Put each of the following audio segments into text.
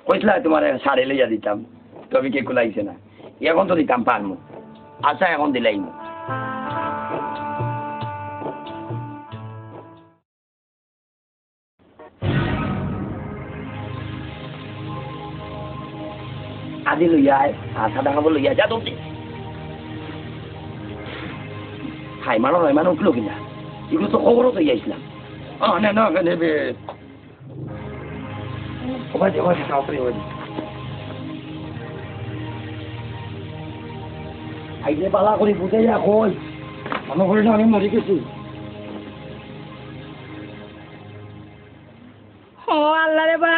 কইসলা তোমার সাড়ে লইয়া দিতাম, তবে কে কুলাইছে না। এখন তো দিতাম পারমু, আচ্ছা এখন দিলাইম। আজি লইয়া আধা টাকা লইয়া যা দৌড়ে। হাই মানো নয় মানে উঠলো কিনা, এগুলো তো খবরও তো যাইছিলাম। না না নেবে আইলে পালা করি বুঝে যা কই মনে করি না আমি মরে গেছি। ও আল্লাহ রে বা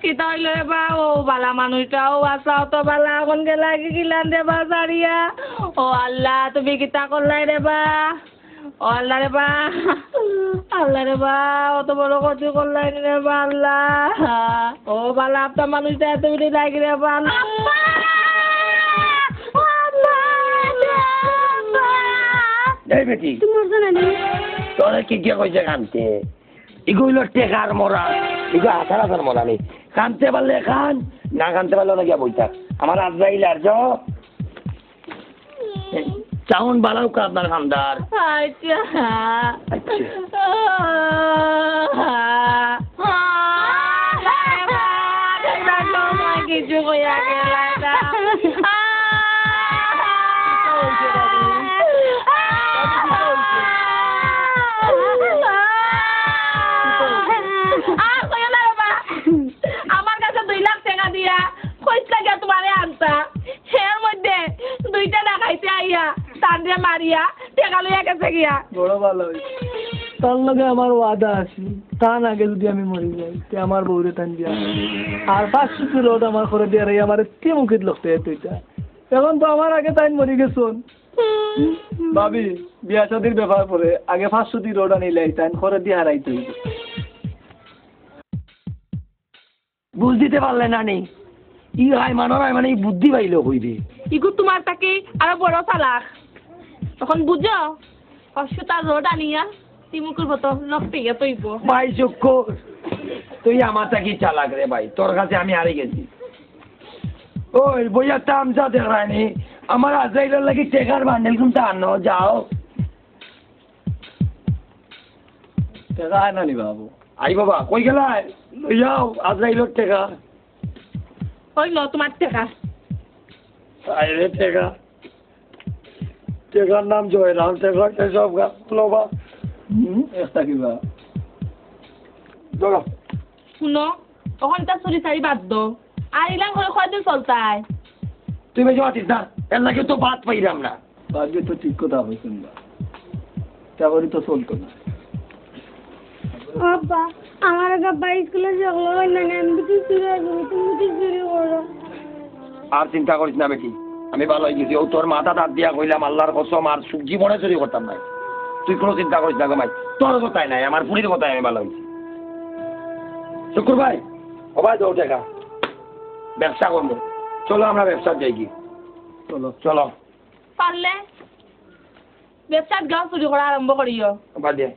কিতা হইল রে বা, ও বালা মানুষটাও বাঁচাও তো বালা, এখন গেলা কি গিলান রে বা সারিয়া। ও আল্লাহ তুমি কিতা করলাই রে বা, ও আল্লাহ রে বা, আল্লাহ রে বা অত বড় ক্ষতি করলাই রে বা আল্লাহ। ও বালা আপনার মানুষটা তুমি লাগি রে বা বেটি তোরা কি কে কইছে কানতে, এগুলো টেকার মরা, এগুলো আঠার আঠার মরা নেই। কানতে পারলে খান, না কানতে পারলে না গিয়া বই থাক। আমার আজরাইল আর চাউন বালাও কা আপনার খানদার। কিছু কইয়া গেলা আমার কাছে 2 লাখ টাকা দিয়া কইস লাগে তোমারে আনতা, এর মধ্যে 2টা দেখাইতে আইয়া তান্ডে মারিয়া টাকা লইয়া গেছে গিয়া। বড় ভালো হইছে, তার লগে আমার ওয়াদা আছে, তার আগে যদি আমি মরি যাই তে আমার বউরে টান দিয়া আর 500 রোড আমার করে দিয়া রে আমার তে মুখিত লাগতে তুইটা। এখন তো আমার আগে তাই মরি গেছুন। ভাবি বিয়া শাদির ব্যাপার পরে আগে 500 রোড আনিলে তাই করে দিয়ে হারাইতে হইবে। বুঝ দিতে পারলে না নেই ই হাই মানো না মানে বুদ্ধি পাইল হইবে। ইগু তোমার তাকে আরো বড় চালাক, তখন বুঝো অসুতার রোড আনিয়া তিমুকুর মতো নষ্ট হইয়া তৈব। ভাই চক্ষ তুই আমার তাকি চালাক রে ভাই, তোর কাছে আমি হারে গেছি। ওই বইয়া তামচা দেখায়নি আমার আজরাইলের লাগি টেকার বান্ডেল কিন্তু আনো যাও। টাকা আয় না নি বাবু। আই বাবা কই গেলাই যাও আজরাইলের টেকা। হইল তোমার টাকা। আরে টেকা, টেকার নাম জয়রাম টেকা সব লোবা। একটা কিবা চলো শুনো তখন তার চুরি চারি বাদ দো, আর ইলাম করে কয়দিন চলতায়। তুই বেশি পাতিস না, এর লাগে তো বাদ পাইলাম না। বাকি তো ঠিক কথা হয়েছেন না, চাকরি তো চলতো না। আব্বা আমার আব্বা স্কুলে ঝগড়া হয় না, আমি কি চুরি করবো, তুমি কি চুরি করো? আর চিন্তা করিস না বেটি, আমি ভালো হয়ে গেছি। ও তোর মাথা দাঁত দিয়া কইলাম আল্লাহর কসম আর জীবনে চুরি করতাম নাই। তুই কোনো চিন্তা করিস না গো ভাই, তোর কথাই নাই আমার পুরীর কথাই আমি ভালো হয়েছি। শুক্র ভাই ও ভাই দৌ টাকা ব্যবসা করবো, চলো আমরা ব্যবসা যাই কি। চলো চলো পারলে ব্যবসাত গাও চুরি করা আরম্ভ করিও। বাদ দিয়ে